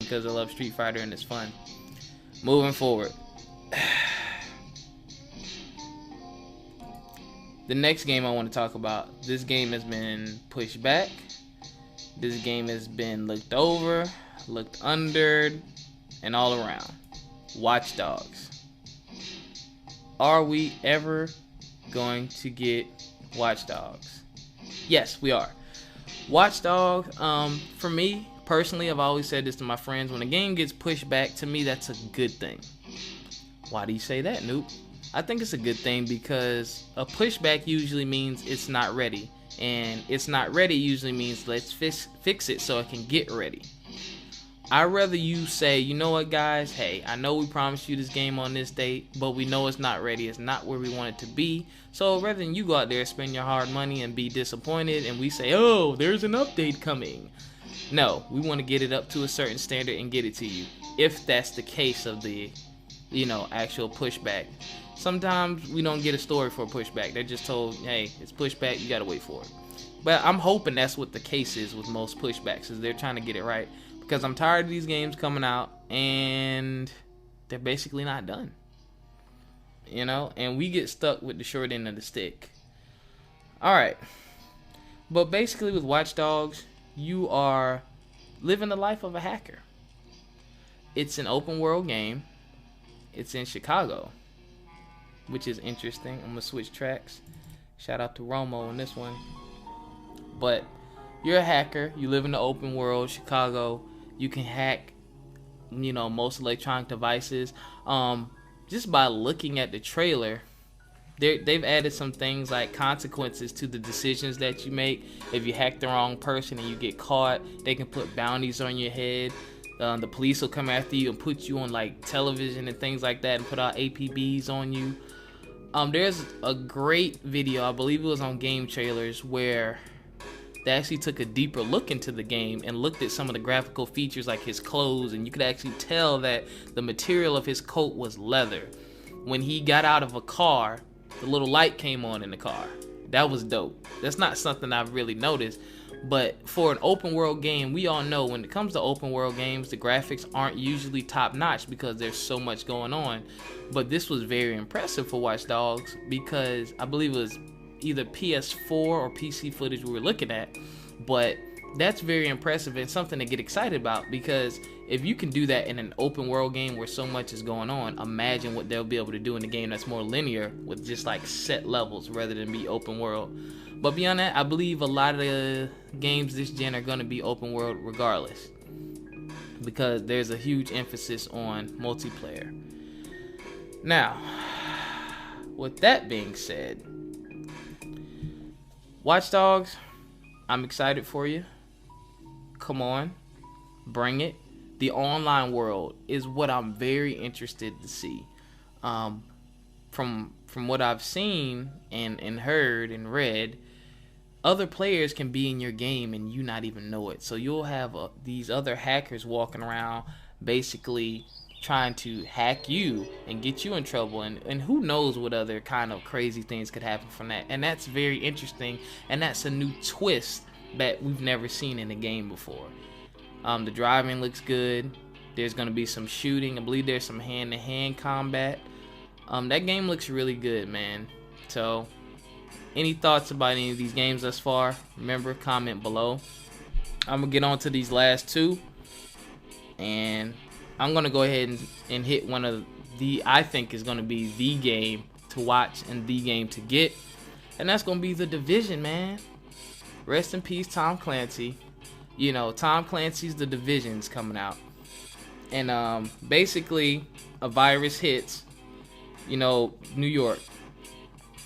because I love Street Fighter and it's fun. Moving forward. The next game I want to talk about, this game has been pushed back. This game has been looked over, looked under, and all around. Watch Dogs. Are we ever going to get Watch Dogs? Yes, we are. Watch Dogs, for me, personally, I've always said this to my friends, when a game gets pushed back, to me, that's a good thing. Why do you say that, Noob? I think it's a good thing because a pushback usually means it's not ready. And it's not ready usually means let's fix it so it can get ready. I'd rather you say, you know what guys, hey, I know we promised you this game on this date, but we know it's not ready, it's not where we want it to be. So rather than you go out there, spend your hard money and be disappointed, and we say, oh, there's an update coming. No, we want to get it up to a certain standard and get it to you. If that's the case of the, actual pushback. Sometimes we don't get a story for a pushback. They're just told, hey, it's pushback, you gotta wait for it. But I'm hoping that's what the case is with most pushbacks, is they're trying to get it right. Because I'm tired of these games coming out and they're basically not done. And we get stuck with the short end of the stick. Alright. But basically with Watch Dogs, you are living the life of a hacker. It's an open world game. It's in Chicago, which is interesting. I'm gonna switch tracks. Shout out to Romo on this one. But you're a hacker. You live in the open world, Chicago. You can hack, most electronic devices. Just by looking at the trailer, they've added some things like consequences to the decisions that you make. If you hack the wrong person and you get caught, they can put bounties on your head. The police will come after you and put you on like television and things like that and put out APBs on you. There's a great video, I believe it was on Game Trailers, where they actually took a deeper look into the game and looked at some of the graphical features like his clothes, and you could actually tell that the material of his coat was leather. When he got out of a car, the little light came on in the car. That was dope. That's not something I've really noticed. But for an open world game, we all know when it comes to open world games, the graphics aren't usually top notch because there's so much going on. But this was very impressive for Watch Dogs because I believe it was either PS4 or PC footage we were looking at. But that's very impressive and something to get excited about, because if you can do that in an open world game where so much is going on, imagine what they'll be able to do in a game that's more linear with just like set levels rather than be open world. But beyond that, I believe a lot of the games this gen are going to be open world regardless, because there's a huge emphasis on multiplayer. Now, with that being said, Watch Dogs, I'm excited for you. Come on, bring it. The online world is what I'm very interested to see. From what I've seen and heard and read, other players can be in your game and you not even know it. So you'll have these other hackers walking around basically trying to hack you and get you in trouble, and who knows what other kind of crazy things could happen from that. And that's very interesting, and that's a new twist that we've never seen in a game before. The driving looks good. There's going to be some shooting. I believe there's some hand-to-hand combat. That game looks really good, man. So any thoughts about any of these games thus far? Remember, comment below. I'm going to get on to these last two, and I'm going to go ahead and hit one of the, I think is going to be the game to watch and the game to get, and that's going to be The Division, man. Rest in peace, Tom Clancy. Tom Clancy's The Division's coming out, and basically a virus hits, New York.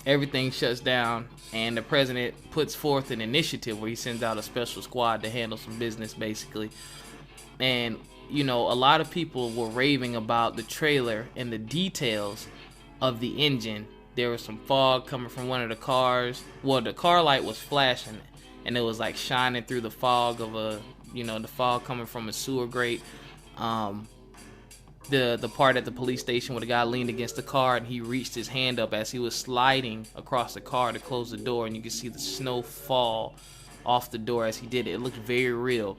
Everything shuts down, and the president puts forth an initiative where he sends out a special squad to handle some business, basically. And a lot of people were raving about the trailer and the details of the engine. There was some fog coming from one of the cars. Well, the car light was flashing, and it was like shining through the fog of the fog coming from a sewer grate. The part at the police station where the guy leaned against the car and he reached his hand up as he was sliding across the car to close the door, and you can see the snow fall off the door as he did it. It looked very real.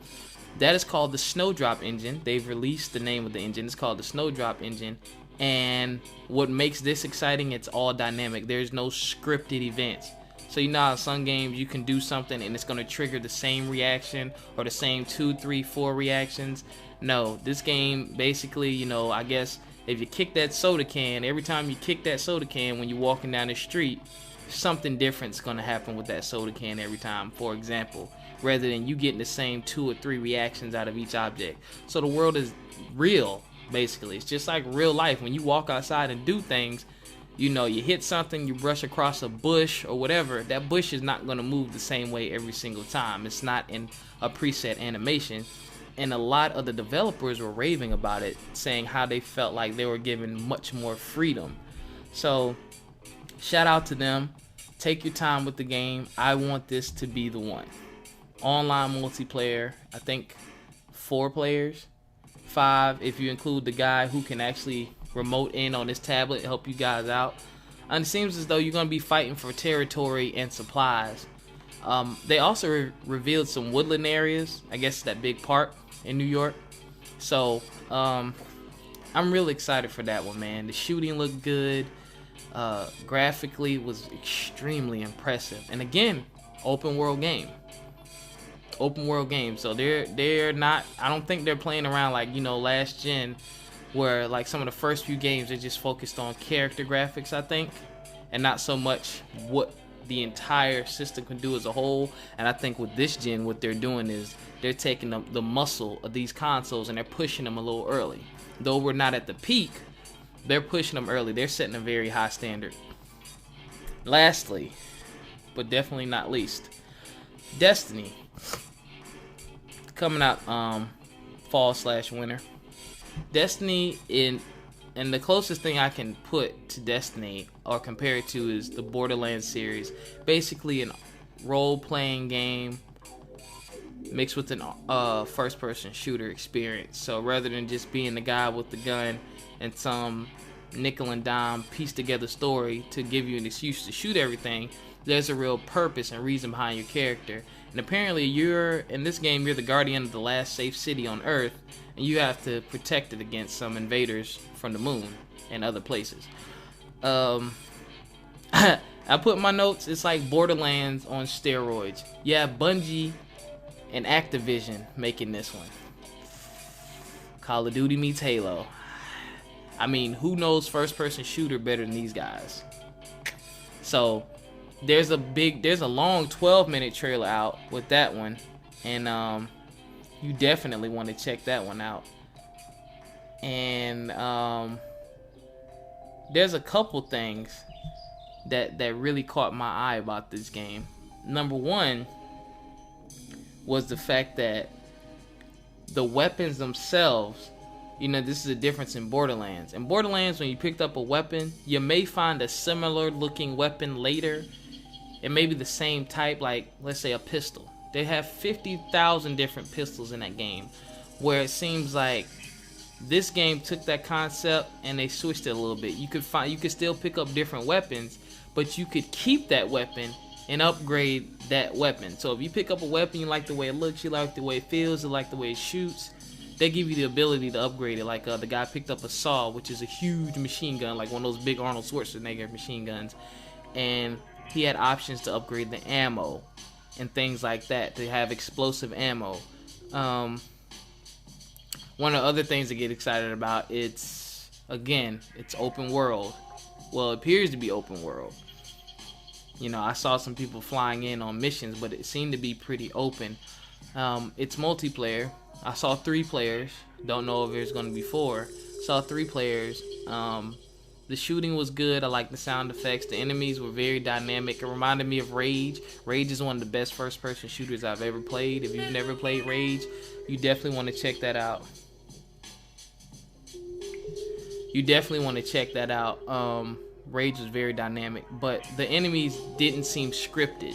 That is called the Snowdrop engine. They've released the name of the engine. It's called the Snowdrop engine. And what makes this exciting, it's all dynamic. There's no scripted events. So you know how some games you can do something and it's going to trigger the same reaction or the same 2, 3, 4 reactions. No, this game basically, you know, I guess if you kick that soda can, every time you kick that soda can when you're walking down the street, something different's going to happen with that soda can every time, for example, rather than you getting the same 2 or 3 reactions out of each object. So the world is real, basically. It's just like real life. When you walk outside and do things, you know, you hit something, you brush across a bush or whatever, that bush is not going to move the same way every single time. It's not in a preset animation. And a lot of the developers were raving about it, saying how they felt like they were given much more freedom. So shout out to them. Take your time with the game. I want this to be the one. Online multiplayer, I think 4 players, 5 if you include the guy who can actually remote in on his tablet, help you guys out. And it seems as though you're going to be fighting for territory and supplies. They also revealed some woodland areas. I guess that big park in New York. So I'm really excited for that one, man. The shooting looked good. Graphically was extremely impressive. And again, open world game. So they're not, I don't think they're playing around like, you know, last gen, where like some of the first few games they just focused on character graphics, I think, and not so much what the entire system can do as a whole. And I think with this gen, what they're doing is they're taking the muscle of these consoles and they're pushing them a little early. Though we're not at the peak, they're pushing them early. They're setting a very high standard. Lastly, but definitely not least, Destiny. Coming out fall/winter. Destiny, and the closest thing I can put to Destiny or compare it to is the Borderlands series. Basically a role-playing game mixed with an first-person shooter experience. So rather than just being the guy with the gun and some nickel and dime pieced together story to give you an excuse to shoot everything, there's a real purpose and reason behind your character. And apparently in this game, you're the guardian of the last safe city on Earth, and you have to protect it against some invaders from the moon and other places. I put in my notes, it's like Borderlands on steroids. Yeah, Bungie and Activision making this one. Call of Duty meets Halo. I mean, who knows first-person shooter better than these guys? So there's a long 12-minute trailer out with that one, and you definitely want to check that one out. And there's a couple things that really caught my eye about this game. Number one was the fact that the weapons themselves, you know, this is a difference in Borderlands. In Borderlands, when you picked up a weapon, you may find a similar looking weapon later. It may be the same type, like let's say a pistol. They have 50,000 different pistols in that game, where it seems like this game took that concept and they switched it a little bit. You could still pick up different weapons, but you could keep that weapon and upgrade that weapon. So if you pick up a weapon, you like the way it looks, you like the way it feels, you like the way it shoots, they give you the ability to upgrade it. Like the guy picked up a saw, which is a huge machine gun, like one of those big Arnold Schwarzenegger machine guns, and he had options to upgrade the ammo and things like that, to have explosive ammo. One of the other things to get excited about, it's open world. Well, it appears to be open world. You know, I saw some people flying in on missions, but it seemed to be pretty open. It's multiplayer. I saw 3 players. Don't know if there's going to be 4. Saw 3 players. The shooting was good. I like the sound effects. The enemies were very dynamic. It reminded me of Rage. Rage is one of the best first-person shooters I've ever played. If you've never played Rage, you definitely want to check that out. Rage was very dynamic, but the enemies didn't seem scripted.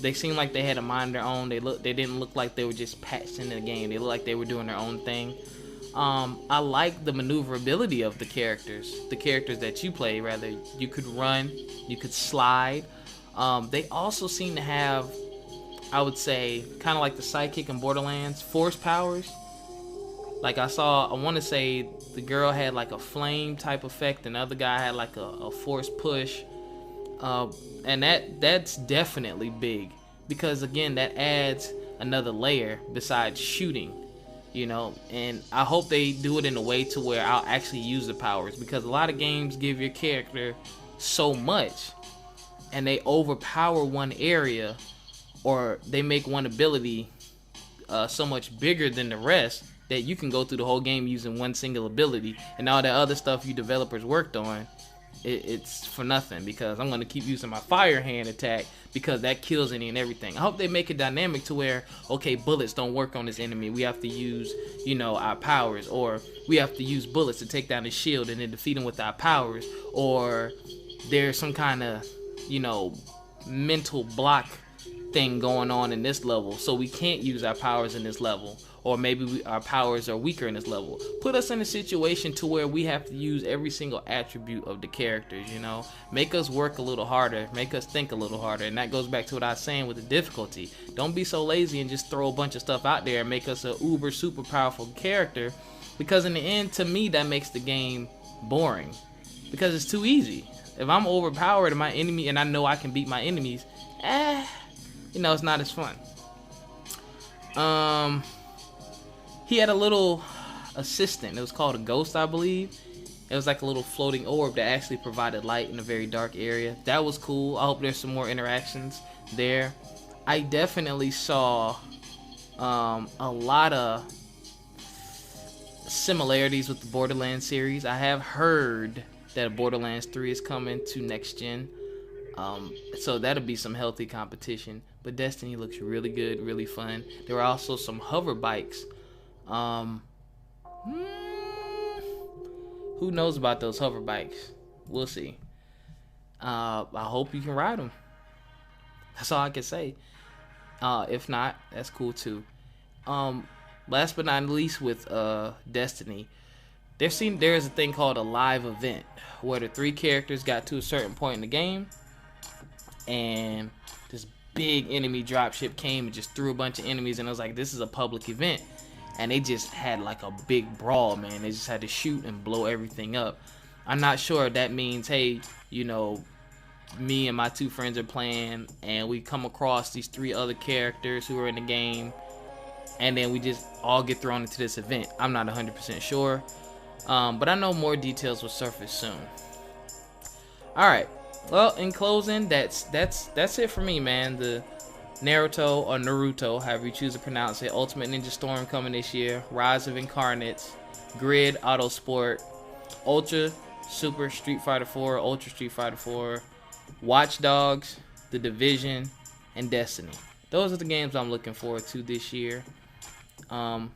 They seemed like they had a mind of their own. They didn't look like they were just patched into the game. They looked like they were doing their own thing. I like the maneuverability of the characters that you play. Rather, you could run, you could slide. They also seem to have I would say, kind of like the sidekick in Borderlands, force powers. Like I want to say the girl had like a flame type effect, and the other guy had like a force push. And that's definitely big, because again, that adds another layer besides shooting, and I hope they do it in a way to where I'll actually use the powers, because a lot of games give your character so much and they overpower one area, or they make one ability so much bigger than the rest that you can go through the whole game using one single ability, and all that other stuff you developers worked on, it's for nothing, because I'm going to keep using my fire hand attack because that kills any and everything. I hope they make it dynamic to where, okay, bullets don't work on this enemy. We have to use, our powers, or we have to use bullets to take down his shield and then defeat him with our powers, or there's some kind of, mental block thing going on in this level, so we can't use our powers in this level, or maybe our powers are weaker in this level. Put us in a situation to where we have to use every single attribute of the characters, make us work a little harder, make us think a little harder. And that goes back to what I was saying with the difficulty. Don't be so lazy and just throw a bunch of stuff out there and make us a uber super powerful character, because in the end, to me, that makes the game boring, because it's too easy. If I'm overpowered in my enemy and I know I can beat my enemies, it's not as fun. He had a little assistant. It was called a ghost, I believe. It was like a little floating orb that actually provided light in a very dark area. That was cool. I hope there's some more interactions there. I definitely saw a lot of similarities with the Borderlands series. I have heard that Borderlands 3 is coming to next gen. So that'll be some healthy competition. But Destiny looks really good, really fun. There were also some hover bikes. Who knows about those hover bikes? We'll see. I hope you can ride them. That's all I can say. If not, that's cool too. Last but not least, with Destiny, there's a thing called a live event where the 3 characters got to a certain point in the game, and this big enemy dropship came and just threw a bunch of enemies, and I was like, this is a public event. And they just had like a big brawl, man. They just had to shoot and blow everything up. I'm not sure if that means, hey, me and my 2 friends are playing and we come across these 3 other characters who are in the game, and then we just all get thrown into this event. I'm not 100% sure, but I know more details will surface soon. Alright, well, in closing, that's it for me, man. The Naruto, or Naruto, however you choose to pronounce it, Ultimate Ninja Storm coming this year, Rise of Incarnates, Grid Autosport, Ultra Super Street Fighter 4, Ultra Street Fighter 4, Watch Dogs, The Division, and Destiny. Those are the games I'm looking forward to this year. Not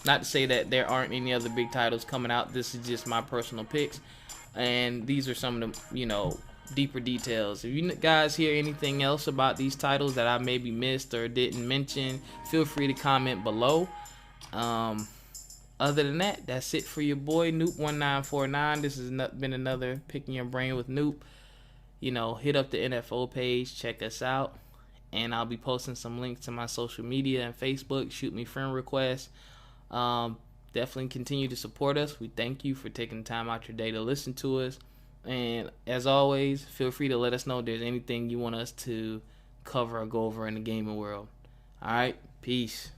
to say that there aren't any other big titles coming out. This is just my personal picks, and these are some of the, deeper details. If you guys hear anything else about these titles that I maybe missed or didn't mention, feel free to comment below. Other than that, that's it for your boy NUPE1949. This has been another Picking Your Brain with Nupe. Hit up the NFO page, check us out, and I'll be posting some links to my social media and Facebook. Shoot me friend requests. Definitely continue to support us. We thank you for taking time out your day to listen to us. And as always, feel free to let us know if there's anything you want us to cover or go over in the gaming world. Alright, peace.